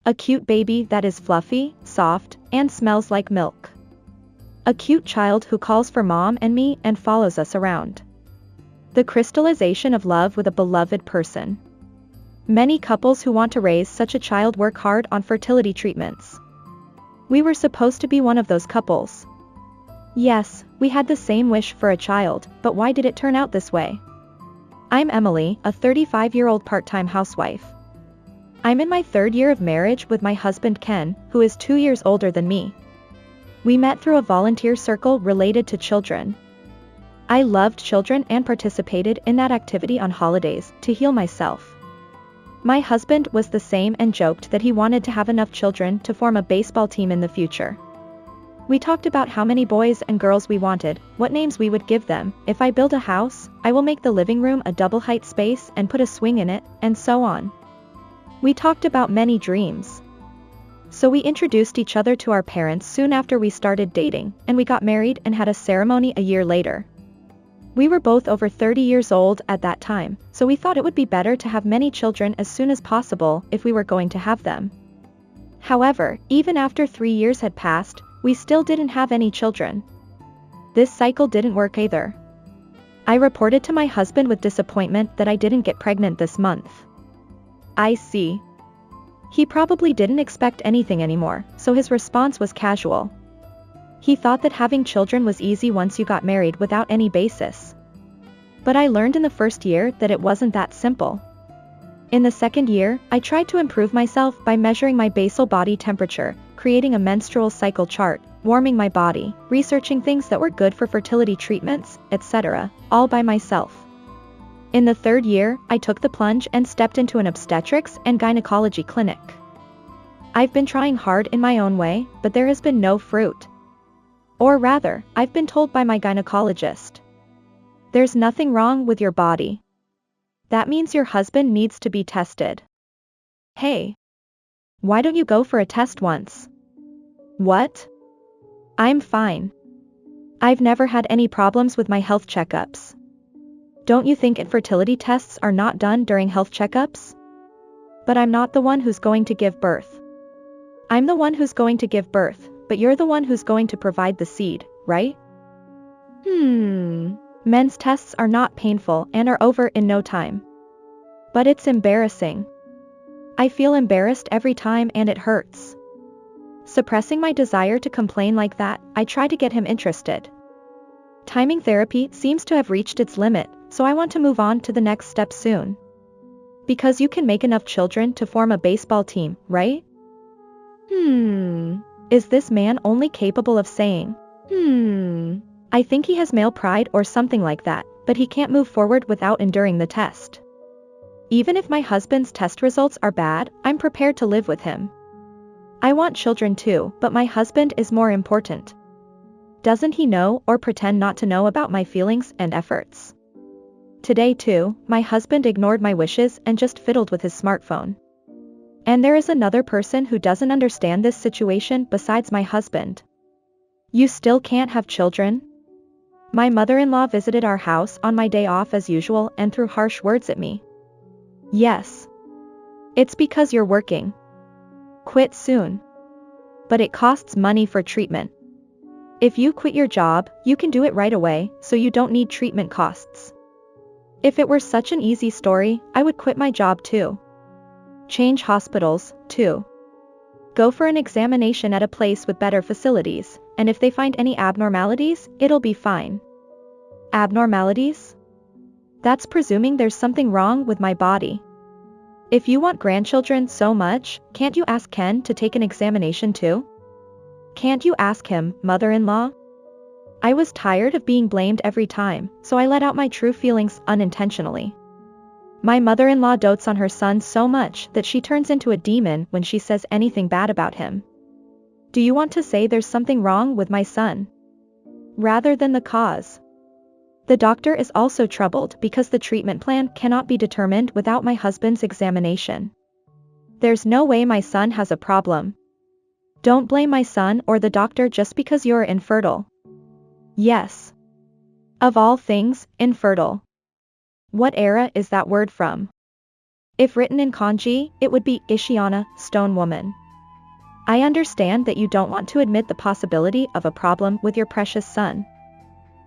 A cute baby that is fluffy, soft, and smells like milk. A cute child who calls for mom and me and follows us around. The crystallization of love with a beloved person. Many couples who want to raise such a child work hard on fertility treatments. We were supposed to be one of those couples. Yes, we had the same wish for a child, but why did it turn out this way? I'm Emily, a 35-year-old part-time housewife. I'm in my 3rd year of marriage with my husband Ken, who is 2 years older than me. We met through a volunteer circle related to children. I loved children and participated in that activity on holidays to heal myself. My husband was the same and joked that he wanted to have enough children to form a baseball team in the future. We talked about how many boys and girls we wanted, what names we would give them. If I build a house, I will make the living room a double-height space and put a swing in it, and so on. We talked about many dreams. So we introduced each other to our parents soon after we started dating, and we got married and had a ceremony a year later. We were both over 30 years old at that time, so we thought it would be better to have many children as soon as possible if we were going to have them. However, even after 3 years had passed, we still didn't have any children. This cycle didn't work either. I reported to my husband with disappointment that I didn't get pregnant this month. I see. He probably didn't expect anything anymore, so his response was casual. He thought that having children was easy once you got married without any basis. But I learned in the first year that it wasn't that simple. In the 2nd year, I tried to improve myself by measuring my basal body temperature, creating a menstrual cycle chart, warming my body, researching things that were good for fertility treatments, etc., all by myself. In the 3rd year, I took the plunge and stepped into an obstetrics and gynecology clinic. I've been trying hard in my own way, but there has been no fruit. Or rather, I've been told by my gynecologist. There's nothing wrong with your body. That means your husband needs to be tested. Hey. Why don't you go for a test once? What? I'm fine. I've never had any problems with my health checkups. Don't you think infertility tests are not done during health checkups? But I'm not the one who's going to give birth. I'm the one who's going to give birth, but you're the one who's going to provide the seed, right? Men's tests are not painful and are over in no time. But it's embarrassing. I feel embarrassed every time and it hurts. Suppressing my desire to complain like that, I try to get him interested. Timing therapy seems to have reached its limit, so I want to move on to the next step soon. Because you can make enough children to form a baseball team, right? Is this man only capable of saying, I think he has male pride or something like that, but he can't move forward without enduring the test. Even if my husband's test results are bad, I'm prepared to live with him. I want children too, but my husband is more important. Doesn't he know or pretend not to know about my feelings and efforts? Today too, my husband ignored my wishes and just fiddled with his smartphone. And there is another person who doesn't understand this situation besides my husband. You still can't have children? My mother-in-law visited our house on my day off as usual and threw harsh words at me. Yes. It's because you're working. Quit soon. But it costs money for treatment. If you quit your job, you can do it right away, so you don't need treatment costs. If it were such an easy story, I would quit my job too. Change hospitals, too. Go for an examination at a place with better facilities, and if they find any abnormalities, it'll be fine. Abnormalities? That's presuming there's something wrong with my body. If you want grandchildren so much, can't you ask Ken to take an examination too? Can't you ask him, mother-in-law? I was tired of being blamed every time, so I let out my true feelings unintentionally. My mother-in-law dotes on her son so much that she turns into a demon when she says anything bad about him. Do you want to say there's something wrong with my son? Rather than the cause. The doctor is also troubled because the treatment plan cannot be determined without my husband's examination. There's no way my son has a problem. Don't blame my son or the doctor just because you're infertile. Yes. Of all things, infertile. What era is that word from? If written in kanji, it would be Ishiana, stone woman. I understand that you don't want to admit the possibility of a problem with your precious son.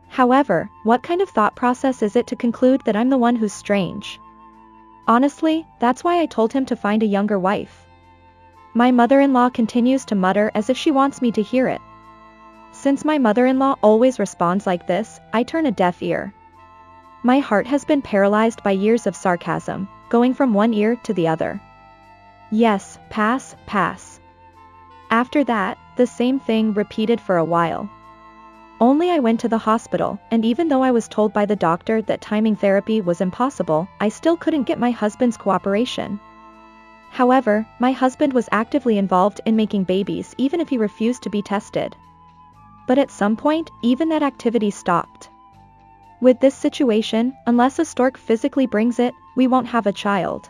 However, what kind of thought process is it to conclude that I'm the one who's strange? Honestly, that's why I told him to find a younger wife. My mother-in-law continues to mutter as if she wants me to hear it. Since my mother-in-law always responds like this, I turn a deaf ear. My heart has been paralyzed by years of sarcasm, going from one ear to the other. Yes, pass, pass. After that, the same thing repeated for a while. Only I went to the hospital, and even though I was told by the doctor that timing therapy was impossible, I still couldn't get my husband's cooperation. However, my husband was actively involved in making babies even if he refused to be tested. But at some point, even that activity stopped. With this situation, unless a stork physically brings it, we won't have a child.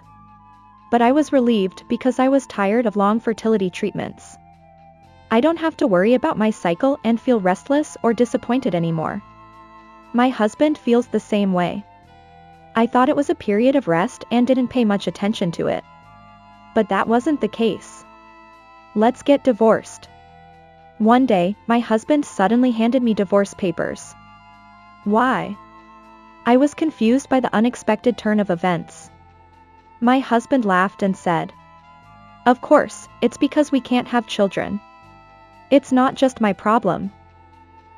But I was relieved because I was tired of long fertility treatments. I don't have to worry about my cycle and feel restless or disappointed anymore. My husband feels the same way. I thought it was a period of rest and didn't pay much attention to it. But that wasn't the case. Let's get divorced. One day, my husband suddenly handed me divorce papers. Why? I was confused by the unexpected turn of events. My husband laughed and said, "Of course, it's because we can't have children. It's not just my problem.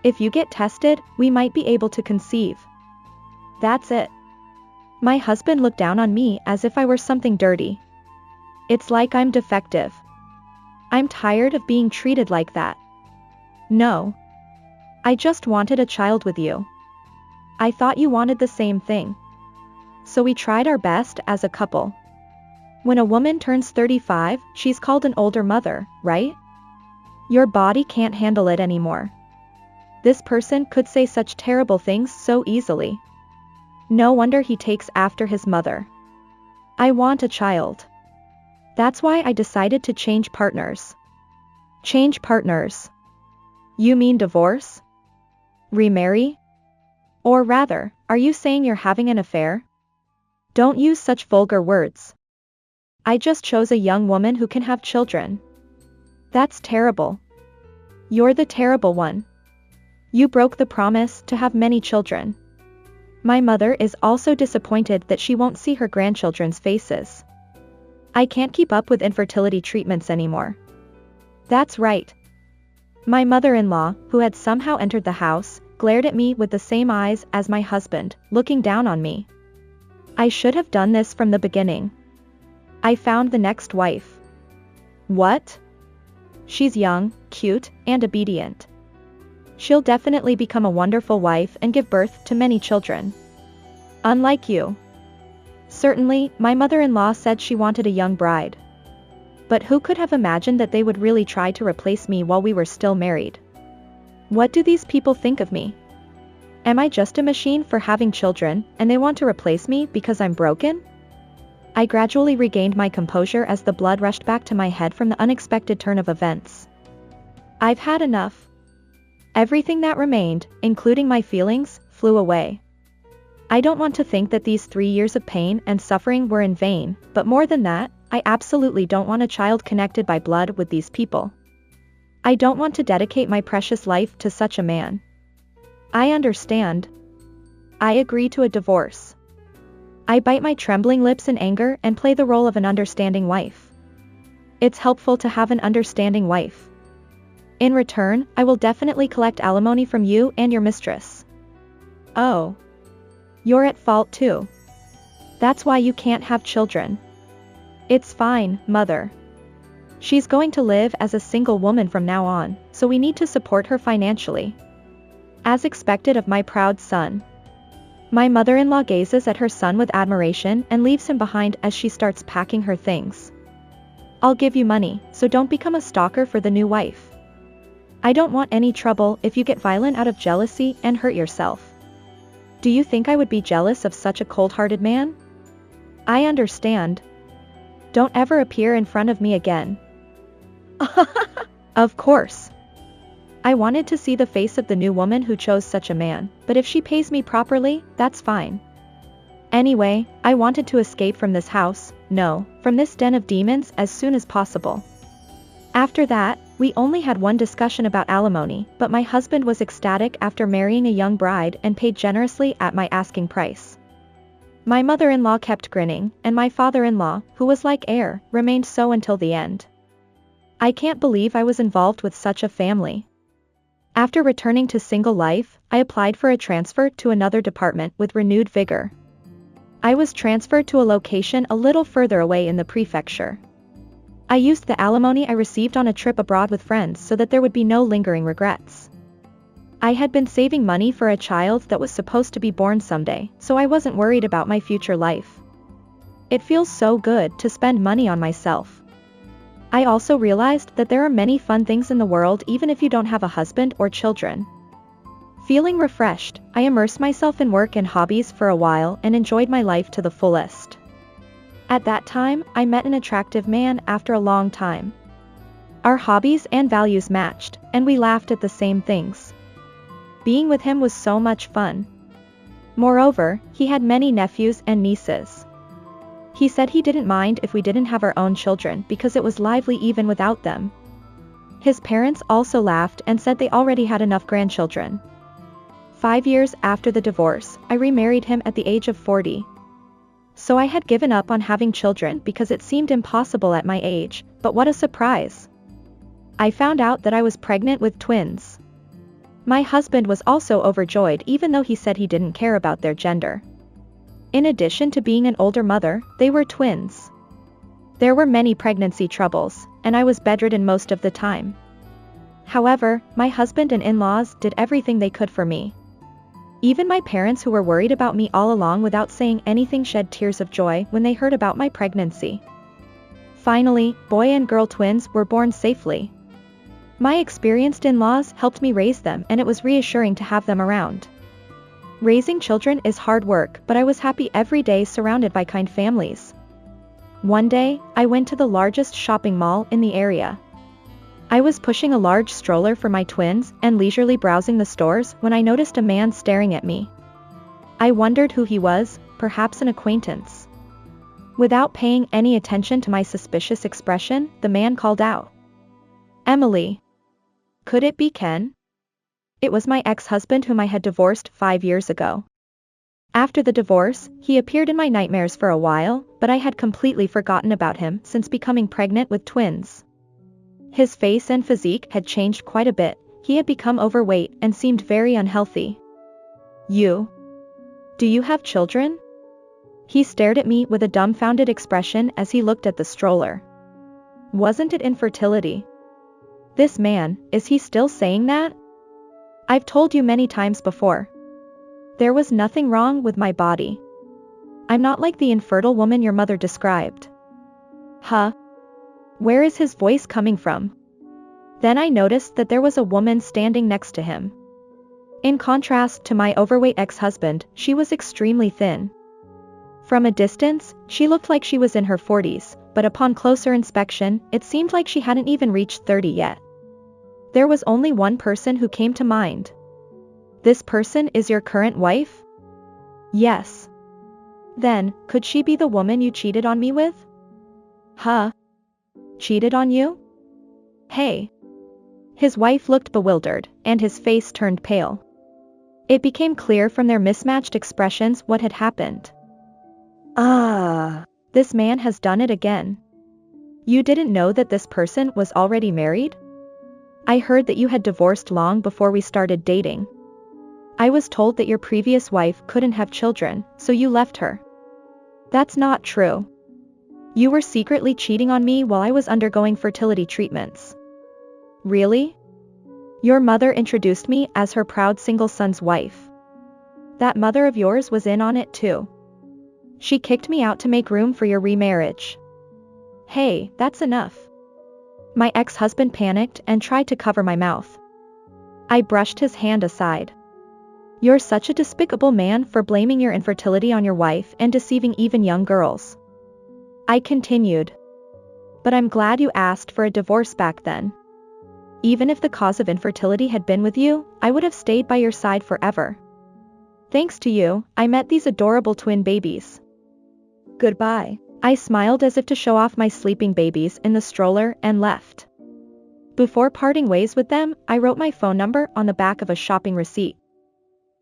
If you get tested, we might be able to conceive." That's it. My husband looked down on me as if I were something dirty. It's like I'm defective. I'm tired of being treated like that. No. I just wanted a child with you. I thought you wanted the same thing. So we tried our best as a couple. When a woman turns 35, she's called an older mother, right? Your body can't handle it anymore. This person could say such terrible things so easily. No wonder he takes after his mother. I want a child. That's why I decided to change partners. Change partners? You mean divorce? Remarry? Or rather, are you saying you're having an affair? Don't use such vulgar words. I just chose a young woman who can have children. That's terrible. You're the terrible one. You broke the promise to have many children. My mother is also disappointed that she won't see her grandchildren's faces. I can't keep up with infertility treatments anymore. That's right. My mother-in-law, who had somehow entered the house, glared at me with the same eyes as my husband, looking down on me. I should have done this from the beginning. I found the next wife. What? She's young, cute, and obedient. She'll definitely become a wonderful wife and give birth to many children. Unlike you. Certainly, my mother-in-law said she wanted a young bride. But who could have imagined that they would really try to replace me while we were still married? What do these people think of me? Am I just a machine for having children, and they want to replace me because I'm broken? I gradually regained my composure as the blood rushed back to my head from the unexpected turn of events. I've had enough. Everything that remained, including my feelings, flew away. I don't want to think that these 3 years of pain and suffering were in vain, but more than that, I absolutely don't want a child connected by blood with these people. I don't want to dedicate my precious life to such a man. I understand. I agree to a divorce. I bite my trembling lips in anger and play the role of an understanding wife. It's helpful to have an understanding wife. In return, I will definitely collect alimony from you and your mistress. Oh. You're at fault too. That's why you can't have children. It's fine, mother. She's going to live as a single woman from now on, so we need to support her financially. As expected of my proud son. My mother-in-law gazes at her son with admiration and leaves him behind as she starts packing her things. I'll give you money, so don't become a stalker for the new wife. I don't want any trouble if you get violent out of jealousy and hurt yourself. Do you think I would be jealous of such a cold-hearted man? I understand. Don't ever appear in front of me again. Of course. I wanted to see the face of the new woman who chose such a man, but if she pays me properly, that's fine. Anyway, I wanted to escape from this house, no, from this den of demons as soon as possible. After that, we only had one discussion about alimony, but my husband was ecstatic after marrying a young bride and paid generously at my asking price. My mother-in-law kept grinning, and my father-in-law, who was like air, remained so until the end. I can't believe I was involved with such a family. After returning to single life, I applied for a transfer to another department with renewed vigor. I was transferred to a location a little further away in the prefecture. I used the alimony I received on a trip abroad with friends so that there would be no lingering regrets. I had been saving money for a child that was supposed to be born someday, so I wasn't worried about my future life. It feels so good to spend money on myself. I also realized that there are many fun things in the world even if you don't have a husband or children. Feeling refreshed, I immersed myself in work and hobbies for a while and enjoyed my life to the fullest. At that time, I met an attractive man after a long time. Our hobbies and values matched, and we laughed at the same things. Being with him was so much fun. Moreover, he had many nephews and nieces. He said he didn't mind if we didn't have our own children because it was lively even without them. His parents also laughed and said they already had enough grandchildren. 5 years after the divorce, I remarried him at the age of 40. So I had given up on having children because it seemed impossible at my age, but what a surprise! I found out that I was pregnant with twins. My husband was also overjoyed even though he said he didn't care about their gender. In addition to being an older mother, they were twins. There were many pregnancy troubles, and I was bedridden most of the time. However, my husband and in-laws did everything they could for me. Even my parents, who were worried about me all along without saying anything, shed tears of joy when they heard about my pregnancy. Finally, boy and girl twins were born safely. My experienced in-laws helped me raise them, and it was reassuring to have them around. Raising children is hard work, but I was happy every day surrounded by kind families. One day, I went to the largest shopping mall in the area. I was pushing a large stroller for my twins and leisurely browsing the stores when I noticed a man staring at me. I wondered who he was, perhaps an acquaintance. Without paying any attention to my suspicious expression, the man called out, "Emily. Could it be Ken?" It was my ex-husband whom I had divorced 5 years ago. After the divorce, he appeared in my nightmares for a while, but I had completely forgotten about him since becoming pregnant with twins. His face and physique had changed quite a bit, he had become overweight and seemed very unhealthy. Do you have children?" He stared at me with a dumbfounded expression as he looked at the stroller. Wasn't it infertility? This man, is he still saying that? I've told you many times before. There was nothing wrong with my body. I'm not like the infertile woman your mother described. Huh? Where is his voice coming from? Then I noticed that there was a woman standing next to him. In contrast to my overweight ex-husband, she was extremely thin. From a distance, she looked like she was in her 40s, but upon closer inspection, it seemed like she hadn't even reached 30 yet. There was only one person who came to mind. This person is your current wife? Yes. Then, could she be the woman you cheated on me with? Huh? Cheated on you? Hey. His wife looked bewildered, and his face turned pale. It became clear from their mismatched expressions what had happened. This man has done it again. You didn't know that this person was already married? I heard that you had divorced long before we started dating. I was told that your previous wife couldn't have children, so you left her. That's not true. You were secretly cheating on me while I was undergoing fertility treatments. Really? Your mother introduced me as her proud single son's wife. That mother of yours was in on it too. She kicked me out to make room for your remarriage. Hey, that's enough. My ex-husband panicked and tried to cover my mouth. I brushed his hand aside. You're such a despicable man for blaming your infertility on your wife and deceiving even young girls. I continued. But I'm glad you asked for a divorce back then. Even if the cause of infertility had been with you, I would have stayed by your side forever. Thanks to you, I met these adorable twin babies. Goodbye. I smiled as if to show off my sleeping babies in the stroller and left. Before parting ways with them, I wrote my phone number on the back of a shopping receipt.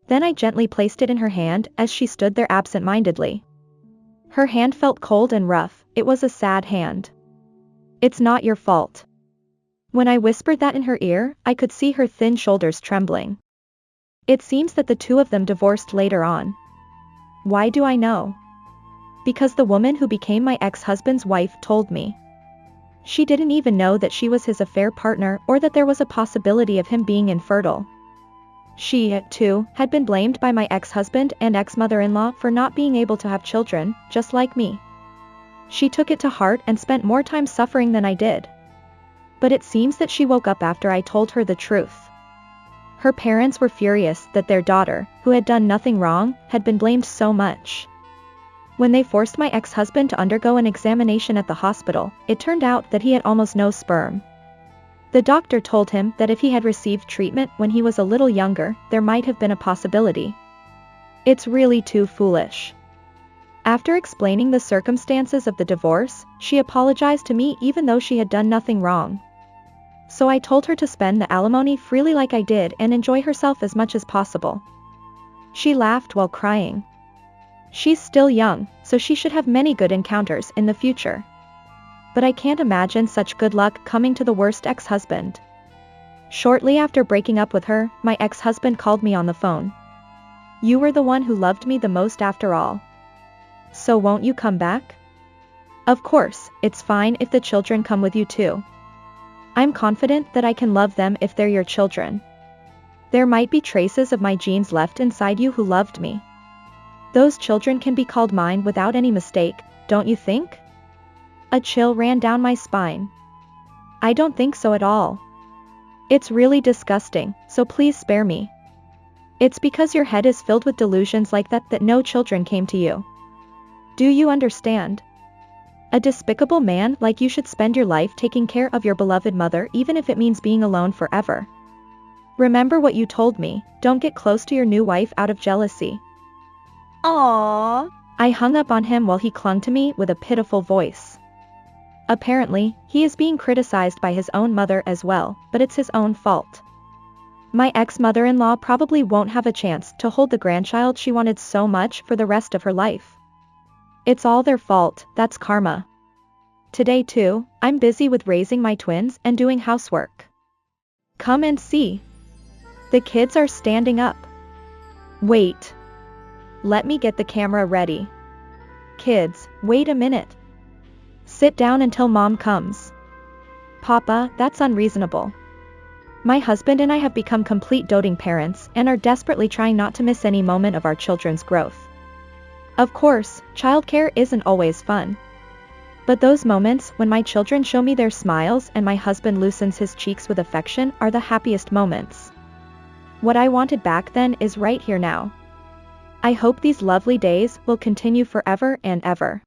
Then I gently placed it in her hand as she stood there absent-mindedly. Her hand felt cold and rough. It was a sad hand. "It's not your fault." When I whispered that in her ear, I could see her thin shoulders trembling. It seems that the two of them divorced later on. Why do I know? Because the woman who became my ex-husband's wife told me. She didn't even know that she was his affair partner or that there was a possibility of him being infertile. She, too, had been blamed by my ex-husband and ex-mother-in-law for not being able to have children, just like me. She took it to heart and spent more time suffering than I did. But it seems that she woke up after I told her the truth. Her parents were furious that their daughter, who had done nothing wrong, had been blamed so much. When they forced my ex-husband to undergo an examination at the hospital, it turned out that he had almost no sperm. The doctor told him that if he had received treatment when he was a little younger, there might have been a possibility. It's really too foolish. After explaining the circumstances of the divorce, she apologized to me even though she had done nothing wrong. So I told her to spend the alimony freely like I did and enjoy herself as much as possible. She laughed while crying. She's still young, so she should have many good encounters in the future. But I can't imagine such good luck coming to the worst ex-husband. Shortly after breaking up with her, my ex-husband called me on the phone. "You were the one who loved me the most after all. So won't you come back?" "Of course, it's fine if the children come with you too. I'm confident that I can love them if they're your children. There might be traces of my genes left inside you who loved me. Those children can be called mine without any mistake, don't you think?" A chill ran down my spine. "I don't think so at all. It's really disgusting, so please spare me. It's because your head is filled with delusions like that that no children came to you. Do you understand? A despicable man like you should spend your life taking care of your beloved mother even if it means being alone forever. Remember what you told me, don't get close to your new wife out of jealousy." Aww. I hung up on him while he clung to me with a pitiful voice. Apparently, he is being criticized by his own mother as well, but it's his own fault. My ex-mother-in-law probably won't have a chance to hold the grandchild she wanted so much for the rest of her life. It's all their fault, that's karma. Today too, I'm busy with raising my twins and doing housework. Come and see. The kids are standing up. Wait. Let me get the camera ready. Kids, wait a minute. Sit down until mom comes. Papa, that's unreasonable. My husband and I have become complete doting parents and are desperately trying not to miss any moment of our children's growth. Of course, childcare isn't always fun. But those moments when my children show me their smiles and my husband loosens his cheeks with affection are the happiest moments. What I wanted back then is right here now. I hope these lovely days will continue forever and ever.